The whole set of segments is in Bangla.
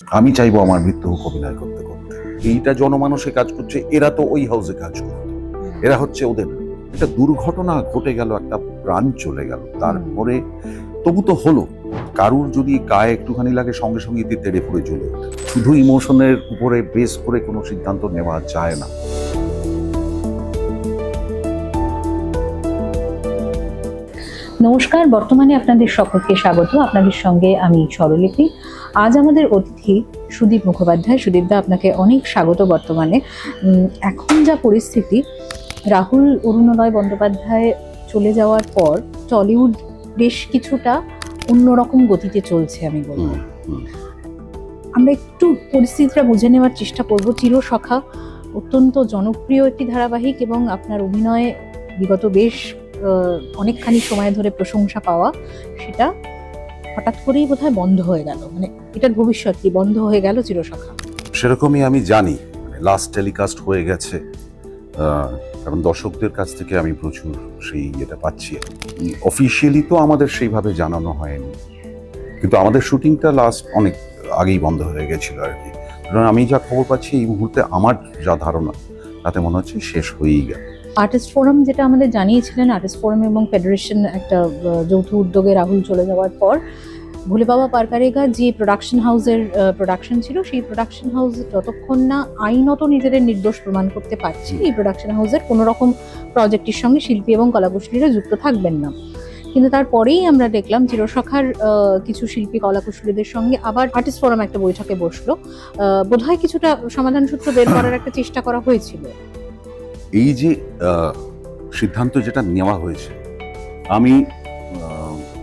আমি চাইবো আমার মৃত্যু হোক অভিনয় করতে করতে। এইটা জনমানসে কাজ করছে, এরা তো ওই হাউসে কাজ করতো, এরা হচ্ছে ওদের। একটা দুর্ঘটনা ঘটে গেল, একটা প্রাণ চলে গেল, তারপরে তবু তো হলো। কারুর যদি গায়ে একটুখানি লাগে সঙ্গে সঙ্গে তেড়ে পড়ে চলে ওঠে। শুধু ইমোশনের উপরে বেস করে কোনো সিদ্ধান্ত নেওয়া যায় না। নমস্কার, বর্তমানে আপনাদের সকলকে স্বাগত। আপনাদের সঙ্গে আমি স্বরলিপি। আজ আমাদের অতিথি সুদীপ মুখোপাধ্যায়। সুদীপদা, আপনাকে অনেক স্বাগত। বর্তমানে এখন যা পরিস্থিতি, রাহুল অরুণোদয় বন্দ্যোপাধ্যায় চলে যাওয়ার পর টলিউড বেশ কিছুটা অন্যরকম গতিতে চলছে, আমি বলবো। আমরা একটু পরিস্থিতিটা বুঝে নেওয়ার চেষ্টা করব। চিরসখা অত্যন্ত জনপ্রিয় একটি ধারাবাহিক এবং আপনার অভিনয়ে বিগত বেশ অনেকখানি সময় ধরে প্রশংসা পাওয়া, সেটা হঠাৎ করেই বোধহয় বন্ধ হয়ে গেল। মানে এটার ভবিষ্যৎ কি, বন্ধ হয়ে গেল চিরসখা? সেরকমই আমি জানি। লাস্ট টেলিকাস্ট হয়ে গেছে, কারণ দর্শকদের কাছ থেকে আমি প্রচুর সেই এটা পাচ্ছি। অফিসিয়ালি তো আমাদের সেইভাবে জানানো হয়নি, কিন্তু আমাদের শুটিংটা লাস্ট অনেক আগেই বন্ধ হয়ে গেছিল আর কি। কারণ আমি যা খবর পাচ্ছি এই মুহূর্তে, আমার যা ধারণা, তাতে মনে হচ্ছে শেষ হয়েই গেল। আর্টিস্ট ফোরাম যেটা আমাদের জানিয়েছিলেন, আর্টিস্ট ফোরাম এবং ফেডারেশন একটা যৌথ উদ্যোগে রাহুল চলে যাওয়ার পর ভুলে বাবা পারকারেগা যে প্রোডাকশন হাউসের প্রোডাকশন ছিল, সেই প্রোডাকশন হাউস যতক্ষণ না আইনত নিজেদের নির্দোষ প্রমাণ করতে পারছে, এই প্রোডাকশন হাউসের কোনো রকম প্রজেক্টের সঙ্গে শিল্পী এবং কলাকুশলীরা যুক্ত থাকবেন না। কিন্তু তারপরেই আমরা দেখলাম চিরসখার কিছু শিল্পী কলাকুশলীদের সঙ্গে আবার আর্টিস্ট ফোরাম একটা বৈঠকে বসলো। বোধহয় কিছুটা সমাধান সূত্র বের করার একটা চেষ্টা করা হয়েছিল। এই যে সিদ্ধান্ত যেটা নেওয়া হয়েছে, আমি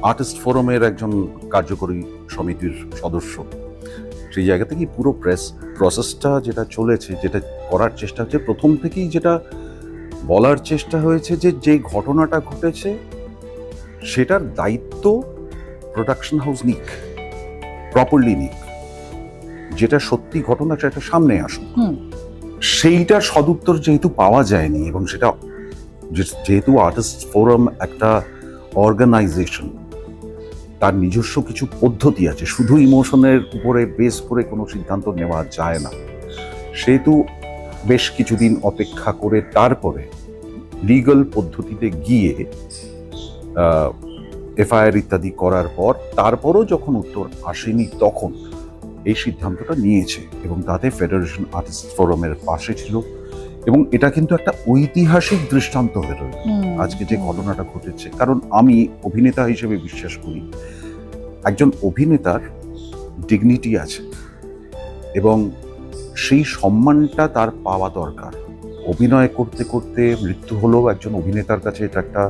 আর্টিস্ট ফোরামের একজন কার্যকরী সমিতির সদস্য, সেই জায়গা থেকেই পুরো প্রসেসটা যেটা চলেছে, যেটা করার চেষ্টা হচ্ছে, প্রথম থেকেই যেটা বলার চেষ্টা হয়েছে যে ঘটনাটা ঘটেছে সেটার দায়িত্ব প্রোডাকশন হাউস নিক, প্রপারলি নিক। যেটা সত্যি ঘটনা সেটা সামনে আসুক। সেইটার সদুত্তর যেহেতু পাওয়া যায়নি, এবং সেটা যেহেতু আর্টিস্ট ফোরাম একটা অর্গানাইজেশন, তার নিজস্ব কিছু পদ্ধতি আছে, শুধু ইমোশনের উপরে বেস করে কোনো সিদ্ধান্ত নেওয়া যায় না, সেহেতু বেশ কিছুদিন অপেক্ষা করে তারপরে লিগ্যাল পদ্ধতিতে গিয়ে এফআইআর ইত্যাদি করার পর, তারপরও যখন উত্তর আসেনি তখন এই সিদ্ধান্তটা নিয়েছে, এবং তাতে ফেডারেশন আর্টিস্ট ফোরামের পাশে ছিল। এবং এটা কিন্তু একটা ঐতিহাসিক দৃষ্টান্ত হয়ে রইল আজকে যে ঘটনাটা ঘটেছে। কারণ আমি অভিনেতা হিসেবে বিশ্বাস করি, একজন অভিনেতার ডিগনিটি আছে এবং সেই সম্মানটা তার পাওয়া দরকার। অভিনয় করতে করতে মৃত্যু হলেও একজন অভিনেতার কাছে এটা একটা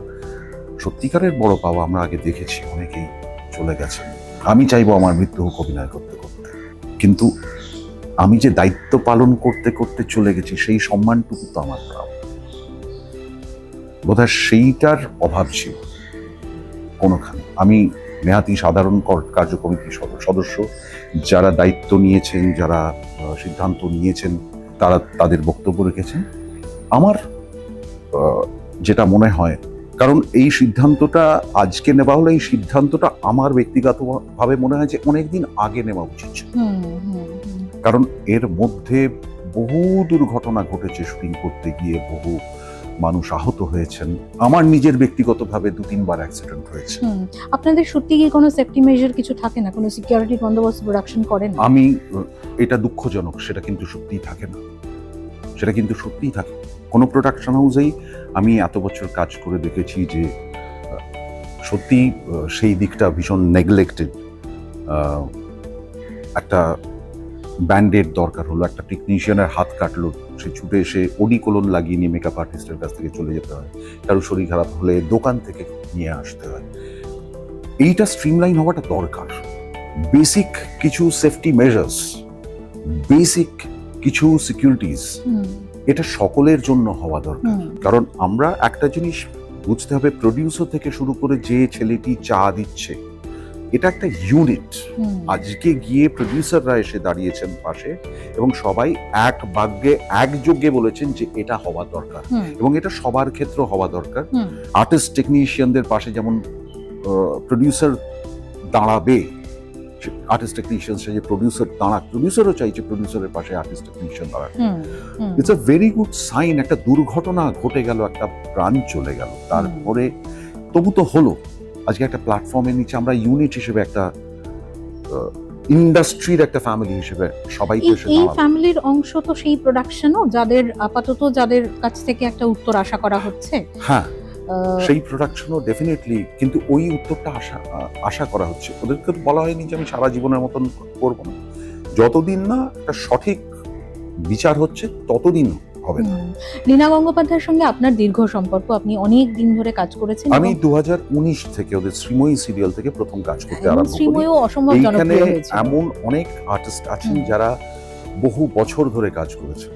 সত্যিকারের বড় পাওয়া। আমরা আগে দেখেছি অনেকেই চলে গেছেন। আমি চাইবো আমার মৃত্যু হোক অভিনয় করতে করতে, কিন্তু আমি যে দায়িত্ব পালন করতে করতে চলে গেছি সেই সম্মানটুকু তো আমার প্রাপ্য। বোধহয় সেইটার অভাব ছিল কোনোখানে। আমি নেহাতি সাধারণ কার্যকমিটির সদস্য, যারা দায়িত্ব নিয়েছেন, যারা সিদ্ধান্ত নিয়েছেন, তারা তাদের বক্তব্য রেখেছেন। আমার যেটা মনে হয়, কারণ এই সিদ্ধান্তটা আজকে নেওয়া হলো, এই সিদ্ধান্তটা আমার ব্যক্তিগতভাবে মনে হয় যে অনেকদিন আগে নেওয়া উচিত ছিল। কারণ এর মধ্যে বহু দুর্ঘটনা ঘটেছে, শুটিং করতে গিয়ে বহু মানুষ আহত হয়েছেন। আমার নিজের ব্যক্তিগতভাবে 2-3 বার অ্যাক্সিডেন্ট হয়েছে। আপনাদের সত্যি কি কোনো সেফটি মেজার কিছু থাকে না? কোনো সিকিউরিটি বন্দোবস্ত প্রোডাকশন করেন? আমি এটা দুঃখজনক, সেটা কিন্তু সত্যিই থাকে না। সেটা কিন্তু সত্যিই থাকে কোনো প্রোডাকশন হাউসেই। আমি এত বছর কাজ করে দেখেছি যে সত্যি সেই দিকটা ভীষণ নেগলেক্টেড। একটা ব্যান্ডেড দরকার হলো, একটা টেকনিশিয়ানের হাত কাটলো, সে ছুটে এসে ওডিকোলন লাগিয়ে নিয়ে মেকআপ আর্টিস্টের কাছ থেকে চলে যেতে হয়। কারো শরীর খারাপ হলে দোকান থেকে নিয়ে আসতে হয়। এইটা স্ট্রিমলাইন হওয়াটা দরকার। বেসিক কিছু সেফটি মেজার্স, বেসিক কিছু সিকিউরিটিজ, এটা সকলের জন্য হওয়া দরকার। কারণ আমরা একটা জিনিস বুঝতে হবে, প্রডিউসার থেকে শুরু করে যে ছেলেটি চা দিচ্ছে, এটা একটা ইউনিট। আজকে গিয়ে প্রডিউসাররা এসে দাঁড়িয়েছেন পাশে, এবং সবাই এক বাক্যে একযোগে বলেছেন যে এটা হওয়া দরকার, এবং এটা সবার ক্ষেত্রে হওয়া দরকার। আর্টিস্ট টেকনিশিয়ানদের পাশে যেমন প্রডিউসার দাঁড়াবে, আর্টিস্ট টেকনিশিয়ান সে যে প্রডিউসার দাঁড়াক, প্রডিউসারও চাইছে প্রডিউসারের পাশে আর্টিস্ট টেকনিশিয়ান দাঁড়াক। It's a very good sign. একটা দুর্ঘটনা ঘটে গেল, একটা প্রাণ চলে গেল, তারপরে তবু তো হলো। আজকে একটা প্ল্যাটফর্মের নিচে আমরা ইউনিট হিসেবে একটা ইন্ডাস্ট্রির একটা ফ্যামিলি হিসেবে সবাই এই ফ্যামিলির অংশ তো সেই প্রোডাকশনও যাদের কাছ থেকে একটা উত্তর আশা করা হচ্ছে। হ্যাঁ, সেই প্রোডাকশনও ডেফিনেটলি, কিন্তু ওই উত্তরটা আশা করা হচ্ছে। ওদেরকে বলা হয়নি যে আমি সারা জীবনের মতন করবো না, যতদিন না একটা সঠিক বিচার হচ্ছে ততদিন হবে না। লীনা গঙ্গোপাধ্যায়ের সঙ্গে আপনার দীর্ঘ সম্পর্ক, আপনি অনেক দিন ধরে কাজ করেছেন। আমি 2019 থেকে ওদের শ্রীময়ী সিরিয়াল থেকে প্রথম কাজ করতে আরম্ভ করি। শ্রীময়ীও অসম্ভব জনপ্রিয় হয়েছে। এমন অনেক আর্টিস্ট আছেন যারা বহু বছর ধরে কাজ করেছে,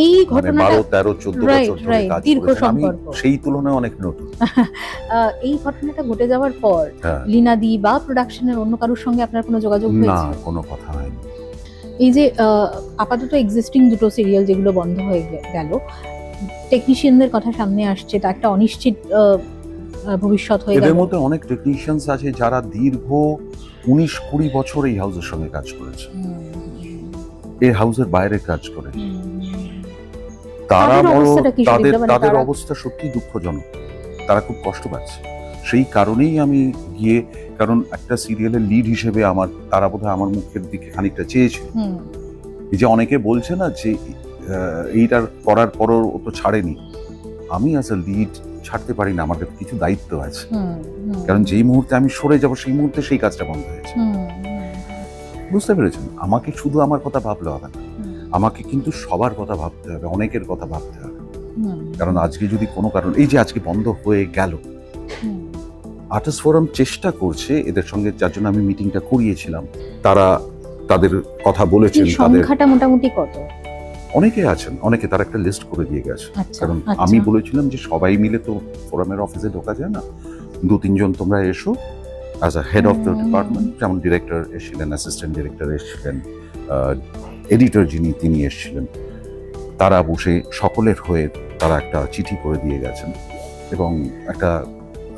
এই ঘটনাটা 12, 13, 14 বছর ধরে কাজ করেছে। আমি সেই তুলনায় অনেক নতুন। এই ঘটনাটা ঘটে যাওয়ার পর লীনা দি বা প্রোডাকশনের অন্য কারোর সঙ্গে আপনার কোনো যোগাযোগ হয়েছে? না, কোনো কথা হয়নি। এই যে আপাতত এক্সিস্টিং দুটো সিরিয়াল যেগুলো বন্ধ হয়ে গেল, টেকনিশিয়ানদের কথা সামনে আসছে, তা একটা অনিশ্চিত ভবিষ্যৎ হয়ে গেল। এদের মধ্যে অনেক টেকনিশিয়ানস আছে যারা দীর্ঘ 19-20 বছর এই হাউসের সঙ্গে কাজ করেছে, এই হাউসের বাইরে কাজ করে। তাদের অবস্থা সত্যি দুঃখজনক, তারা খুব কষ্ট পাচ্ছে। সেই কারণেই আমি গিয়ে, কারণ একটা সিরিয়ালের লিড হিসেবে তারা বোধহয় আমার মুখের দিকে খানিকটা চেয়েছে। এই যে অনেকে বলছে না যে এইটার করার পরও ও তো ছাড়েনি, আমি অ্যাজ এ লিড ছাড়তে পারি না, আমাদের কিছু দায়িত্ব আছে। কারণ যেই মুহূর্তে আমি সরে যাব সেই মুহূর্তে সেই কাজটা বন্ধ হয়েছে। বুঝতে পেরেছেন? আমাকে শুধু আমার কথা ভাবলে হবে না, আমাকে কিন্তু সবার কথা ভাবতে হবে, অনেকের কথা ভাবতে হবে। কারণ আজকে যদি কোনো কারণ, এই যে আজকে বন্ধ হয়ে গেল, আর্টিস্ট ফোরাম চেষ্টা করছে এদের সঙ্গে, যার জন্য আমি মিটিংটা করিয়েছিলাম, তারা তাদের কথা বলেছেন। তাদের সংখ্যাটা মোটামুটি কত? অনেকে আছেন, অনেকে তারা একটা লিস্ট করে দিয়ে গেছে। কারণ আমি বলেছিলাম যে সবাই মিলে তো ফোরামের অফিসে ঢোকা যায় না, 2-3 জন তোমরা এসো as a head of the department. যেমন ডিরেক্টর এসেছিলেন, অ্যাসিস্ট্যান্ট ডিরেক্টর এসেছিলেন, এডিটর তিনি এসেছিলেন। তারা বসে সকলের হয়ে তারা একটা চিঠি করে দিয়ে গেছেন, এবং একটা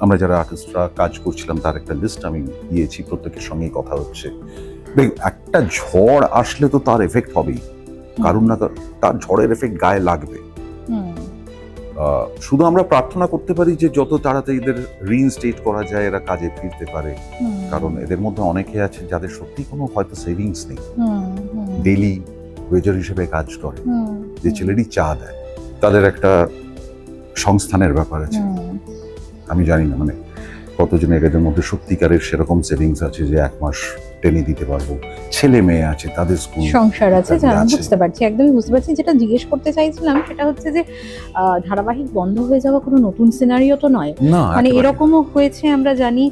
আমরা যারা আর্টিস্টরা কাজ করছিলাম তার একটা লিস্ট আমি দিয়েছি, প্রত্যেকের সঙ্গেই কথা হচ্ছে। একটা ঝড় আসলে তো তার এফেক্ট হবেই, কারণ না তার ঝড়ের এফেক্ট গায়ে লাগবে। শুধু আমরা প্রার্থনা করতে পারি যে যত তাড়াতাড়ি এদের রিইনস্টেট করা যায়, এরা কাজে ফিরতে পারে। কারণ এদের মধ্যে অনেকে আছে যাদের সত্যি কোনো হয়তো সেভিংস নেই, ডেইলি ওয়েজার হিসেবে কাজ করে, যে ছেলেটি চা দেয়, তাদের একটা সংস্থানের ব্যাপার আছে। আমি জানি না মানে কতজন এদের মধ্যে সত্যিকারের সেরকম সেভিংস আছে যে 1 মাস টেনে দিতে পারবো। ছেলে মেয়ে আছে, তাদের স্কুল সংসার আছে, বুঝতে পারছি, একদমই বুঝতে পারছি। যেটা জিজ্ঞেস করতে চাইছিলাম সেটা হচ্ছে যে ধারাবাহিক বন্ধ হয়ে যাওয়া কোনো নতুন সিনারিও তো নয়, মানে এরকমও হয়েছে আমরা জানি,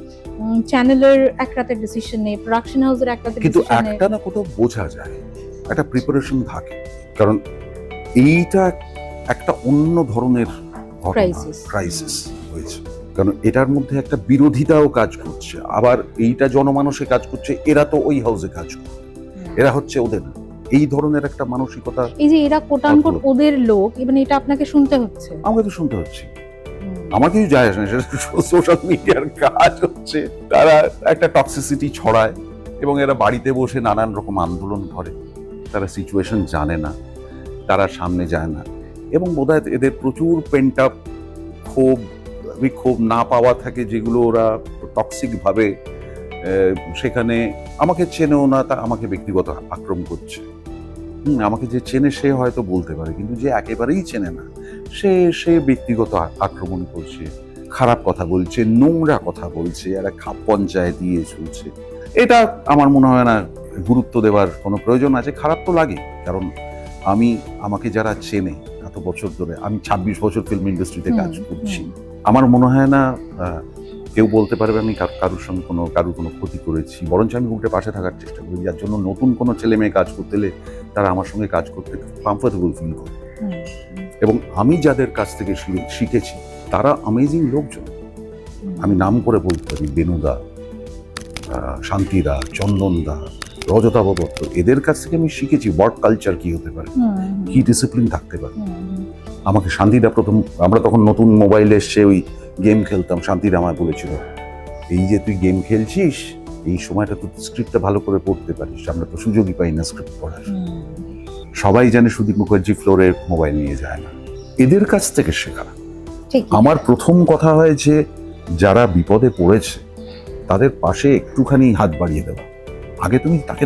চ্যানেলের এক রাতের ডিসিশনে, প্রোডাকশন হাউসের এক রাতের কিন্তু ডিসিশনে, একটা না কোথাও বোঝা যায় একটা প্রিপারেশন থাকে। কারণ এইটা একটা অন্য ধরনের ক্রাইসিস হয়েছে, কারণ এটার মধ্যে একটা বিরোধিতাও কাজ করছে, আবার এইটা জনমানসে কাজ করছে, এরা তো ওই হাউসে কাজ করছে, এরা হচ্ছে ওদের, এই ধরনের একটা মানসিকতা। এই যে এরা কোটানকোট ওদের লোক, মানে এটা আপনাকে শুনতে হচ্ছে। আমাকে তো শুনতে হচ্ছে, আমার কিছু যায় আসে না, সেটা সোশ্যাল মিডিয়ার কাজ হচ্ছে। তারা একটা টক্সিসিটি ছড়ায় এবং এরা বাড়িতে বসে নানান রকম আন্দোলন করে। তারা সিচুয়েশন জানে না, তারা সামনে যায় না, এবং বোধহয় এদের প্রচুর পেন্ট আপ ক্ষোভ না পাওয়া থাকে, যেগুলো ওরা টক্সিক ভাবে সেখানে আমাকে চেনেও না, তা আমাকে ব্যক্তিগত আক্রমণ করছে। আমাকে যে চেনে সে হয়তো বলতে পারে, কিন্তু যে একেবারেই চেনে না সে ব্যক্তিগত আক্রমণ করছে, খারাপ কথা বলছে, নোংরা কথা বলছে, একটা খাপ পঞ্চায়েত দিয়ে চলছে। এটা আমার মনে হয় না গুরুত্ব দেওয়ার কোনো প্রয়োজন আছে। খারাপ তো লাগে, কারণ আমাকে যারা চেনে এত বছর ধরে, আমি 26 বছর ফিল্ম ইন্ডাস্ট্রিতে কাজ করছি, আমার মনে হয় না কেউ বলতে পারবে আমি কারোর সঙ্গে কারোর কোনো ক্ষতি করেছি। বরঞ্চ আমি উল্টে পাশে থাকার চেষ্টা করি, যার জন্য নতুন কোনো ছেলে মেয়ে কাজ করতে এলে তারা আমার সঙ্গে কাজ করতে কমফোর্টেবল ফিল করে। এবং আমি যাদের কাছ থেকে শিখেছি তারা অ্যামেজিং লোকজন। আমি নাম করে বলতে পারি, বেনুদা, শান্তিদা, চন্দনদা, রজতাভ দত্ত, এদের কাছ থেকে আমি শিখেছি ওয়ার্ক কালচার কি হতে পারে, কি ডিসিপ্লিন থাকতে পারে। আমাকে শান্তিদা আমরা তখন নতুন মোবাইলে এসছে, ওই গেম খেলতাম, শান্তিদা আমায় বলেছিল, এই যে তুই গেম খেলছিস, এই সময়টা তো স্ক্রিপ্টটা ভালো করে পড়তে পারিস, আমরা তো সুযোগই পাই না স্ক্রিপ্ট পড়ার। সবাই জানে সুদীপ মুখার্জি ফ্লোরে মোবাইল নিয়ে যায় না, এদের কাছ থেকে শেখা। ঠিক আমার প্রথম কথা হয় যে যারা বিপদে পড়েছে তাদের পাশে একটুখানি হাত বাড়িয়ে দেওয়া, আগে তুমি তাকে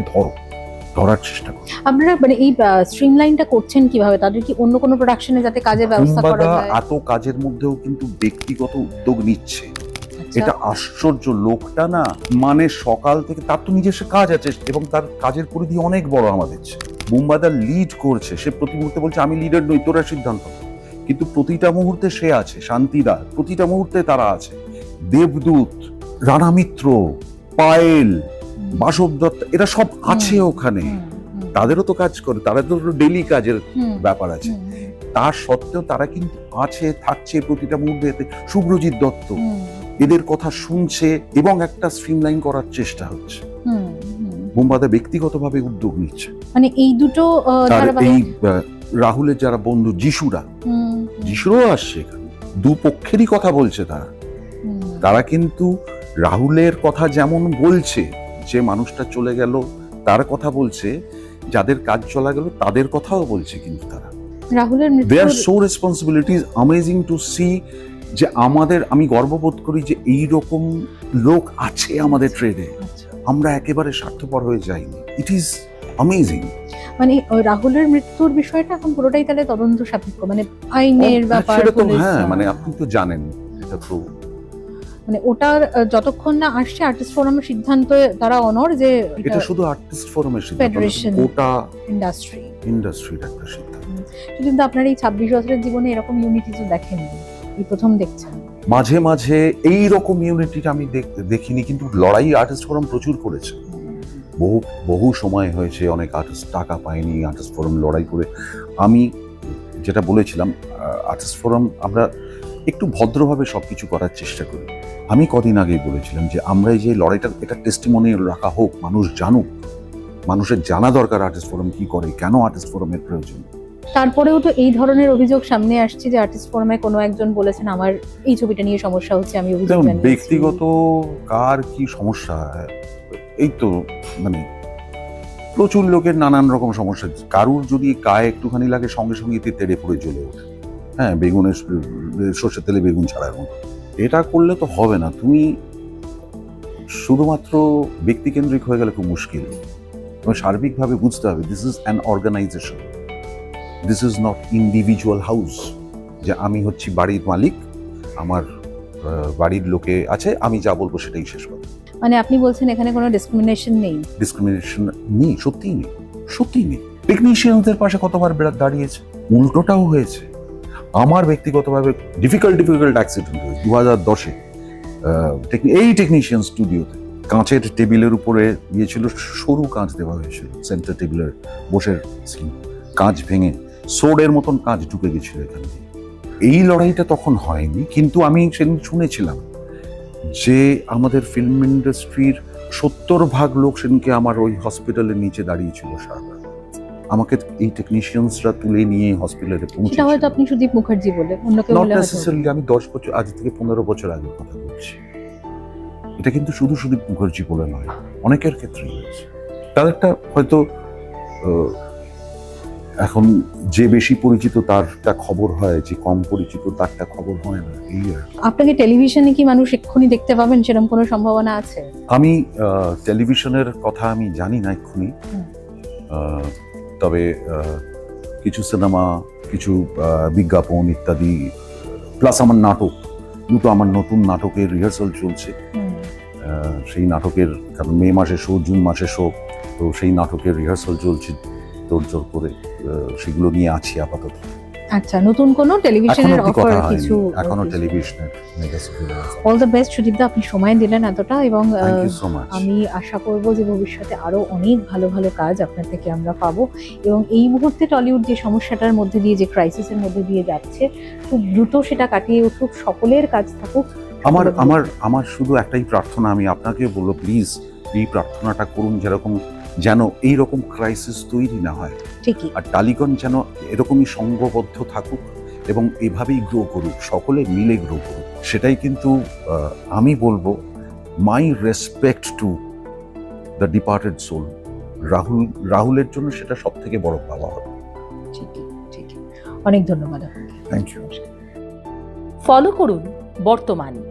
ধরার চেষ্টা করো। আপনারা মানে এই স্ট্রিমলাইনটা করছেন কিভাবে? তাদের কি অন্য কোনো প্রোডাকশনে যাতে কাজের ব্যবস্থা করা বুম্বাদা যায়? এত কাজের মধ্যেও কিন্তু ব্যক্তিগত উদ্যোগ নিচ্ছে, আচ্ছা। এটা আশ্চর্য। লোকটা না মানে সকাল থেকে তার তো নিজস্ব কাজ আছে এবং তার কাজের পরিধি অনেক বড় আমাদের চেয়ে। বুম্বাদা লিড করছে, সে প্রতি মুহূর্তে বলছে আমি লিডার নই, তোরা সিদ্ধান্ত নে। কিন্তু প্রতিটা মুহূর্তে সে আছে, শান্তিদা প্রতিটা মুহূর্তে তারা আছে, দেবদূত, রানা মিত্র, পায়েল, বাসব দত্ত, এরা সব আছে ওখানে। তাদেরও তো কাজ করে, তারা তো ডেইলি কাজের ব্যাপার আছে, তার সত্ত্বেও তারা কিন্তু আছে, থাকছে প্রতিটা মুহূর্তে। শুভ্রজিৎ দত্ত এদের কথা শুনছে এবং একটা স্ট্রিমলাইন করার চেষ্টা হচ্ছে। বুম্বাদা ব্যক্তিগতভাবে উদ্যোগ নিচ্ছে। মানে এই দুটো আর এই রাহুলের যারা বন্ধু যিশুরাও আসছে এখানে, দুপক্ষেরই কথা বলছে তারা কিন্তু রাহুলের কথা যেমন বলছে, যে মানুষটা চলে গেল তার কথা বলছে, যাদের কাজ চলা গেল তাদের কথাও বলছে, কিন্তু তারা রাহুলের they are so responsibility is amazing to see. যে আমি গর্ববোধ করি যে এই রকম লোক আছে আমাদের ট্রেডে, আমরা একেবারে স্বার্থপর হয়ে যাইনি। It is amazing. মানে রাহুলের মৃত্যুর বিষয়টা এখন পুরোটাই তাহলে তদন্ত সাপেক্ষ, মানে আইনের ব্যাপার। সেটা তো হ্যাঁ, মানে আপনি তো জানেন এটা তো, মানে ওটার যতক্ষণ না আসছে আর্টিস্ট ফোরামের সিদ্ধান্ত তারা অনর যে এটা শুধু আর্টিস্ট ফোরামের সিদ্ধান্ত, ফেডারেশন, ওটা ইন্ডাস্ট্রির একটা সিদ্ধান্ত। কিন্তু আপনার এই 26 বছরের জীবনে এরকম ইউনিটি তো দেখেননি, এই প্রথম দেখছেন। মাঝে মাঝে এই রকম ইউনিটিটা আমি দেখিনি, কিন্তু লড়াই আর্টিস্ট ফোরাম প্রচুর করেছে। বহু সময় হয়েছে, অনেক আর্টিস্ট টাকা পায়নি, আর্টিস্ট ফোরাম লড়াই করে। আমি যেটা বলেছিলাম, আর্টিস্ট ফোরাম আমরা একটু ভদ্রভাবে সবকিছু করার চেষ্টা করি। আমি কদিন আগেই বলেছিলাম যে আমরা এই যে লড়াইটা, এটা টেস্টিমোনিয়াল রাখা হোক, মানুষ জানুক, মানুষের জানা দরকার আর্টিস্ট ফোরাম কি করে, কেন আর্টিস্ট ফোরামের প্রয়োজন। তারপরেও তো এই ধরনের অভিযোগ সামনে আসছে যে আর্টিস্ট ফোরামে কোনো একজন বলেছেন আমার এই ছবিটা নিয়ে সমস্যা হচ্ছে, আমি অভিযোগ জানিয়েছি। ব্যক্তিগত কার কি সমস্যা, এই তো মানে প্রচুর লোকের নানান রকম সমস্যা। কারুর যদি গায়ে একটুখানি লাগে সঙ্গে সঙ্গে তেড়ে পড়ে জ্বলে ওঠে, হ্যাঁ, বেগুনের সর্ষের তেলে বেগুন ছাড়ার মতো। এটা করলে তো হবে না। তুমি শুধুমাত্র ব্যক্তিকেন্দ্রিক হয়ে গেলে খুব মুশকিল। তোমার সার্বিকভাবে বুঝতে হবে this is an organisation, this is not individual house, যে আমি হচ্ছি বাড়ির মালিক, আমার বাড়ির লোকে আছে, আমি যা বলবো সেটাই শেষ কথা। মানে আপনি বলছেন এখানে কোনো ডিসক্রিমিনেশন নেই? ডিসক্রিমিনেশন নেই, সত্যিই নেই, সত্যিই নেই। টেকনিশিয়ানদের পাশে কতবার দাঁড়িয়েছে, উল্টোটাও হয়েছে। আমার ব্যক্তিগতভাবে ডিফিকাল্ট অ্যাক্সিডেন্ট হয়েছে 2010-এ এই টেকনিশিয়ান স্টুডিওতে। কাঁচের টেবিলের উপরে গিয়েছিল, সরু কাঁচ দেওয়া হয়েছিল সেন্টার টেবিলের বসের সিন, কাঁচ ভেঙে সোডের মতন কাঁচ ঢুকে গেছিল এখান থেকে। এই লড়াইটা তখন হয়নি, কিন্তু আমি সেদিন শুনেছিলাম যে আমাদের ফিল্ম ইন্ডাস্ট্রির 70% লোক সেদিনকে আমার ওই হসপিটালের নিচে দাঁড়িয়েছিল সারা। আমাকে এই টেকনিশিয়ানসরা তুলে নিয়ে হসপিটালে পৌঁছে। সেটা হয়তো আপনি সুদীপ মুখার্জি বলে, অন্য কেউ বলে হয়তো। আমি 10 বছর, আজ থেকে 15 বছর আগে কথা বলছি। এটা কিন্তু শুধু সুদীপ মুখার্জি বলে নয়, অনেকের ক্ষেত্রে হয়েছে। তার একটা হয়তো এখন যে বেশি পরিচিত তারটা খবর হয়, যে কম পরিচিত তারটা খবর হয় না। এই আপনাকে টেলিভিশনে কি মানুষ এক্ষুনি দেখতে পাবেন, সেরকম কোনো সম্ভাবনা আছে? আমি টেলিভিশনের কথা আমি জানি না এক্ষুনি, তবে কিছু সিনেমা, কিছু বিজ্ঞাপন ইত্যাদি, প্লাস আমার নাটক, আমার নতুন নাটকের রিহার্সাল চলছে। সেই নাটকের, কারণ মে মাসে শো, জুন মাসে শো, তো সেই নাটকের রিহার্সাল চলছে তোড়জোড় করে, সেগুলো নিয়ে আছি আপাতত। আচ্ছা, নতুন কোনো টেলিভিশনের অফার কিছু? এখনো টেলিভিশনের mega serial. All the best সুদীপদা, আপনি সময় দিলেন এতটা, এবং আমি আশা করব যে ভবিষ্যতে আরো অনেক ভালো ভালো কাজ আপনার থেকে আমরা পাবো, এবং এই মুহূর্তে টলিউড যে সমস্যাটার মধ্যে দিয়ে, যে ক্রাইসিসের মধ্যে দিয়ে যাচ্ছে, খুব দ্রুত সেটা কাটিয়ে উঠুক, সকলের কাজ থাকুক। আমার শুধু একটাই প্রার্থনা, আমি আপনাকে বলবো প্লিজ এই প্রার্থনাটা করুন, যেন এইরকম ক্রাইসিস তৈরি না হয়। ঠিকই। আর টালিগঞ্জ যেন এরকমই সংঘবদ্ধ থাকুক এবং এভাবেই গ্রো করুক, সকলে মিলে গ্রো করুক। সেটাই কিন্তু আমি বলবো, my respect to the departed soul. রাহুলের জন্য সেটা সব থেকে বড় পাওয়া হবে। ঠিকই ঠিকই। অনেক ধন্যবাদ আপনাকে। Thank you. ফলো করুন বর্তমান।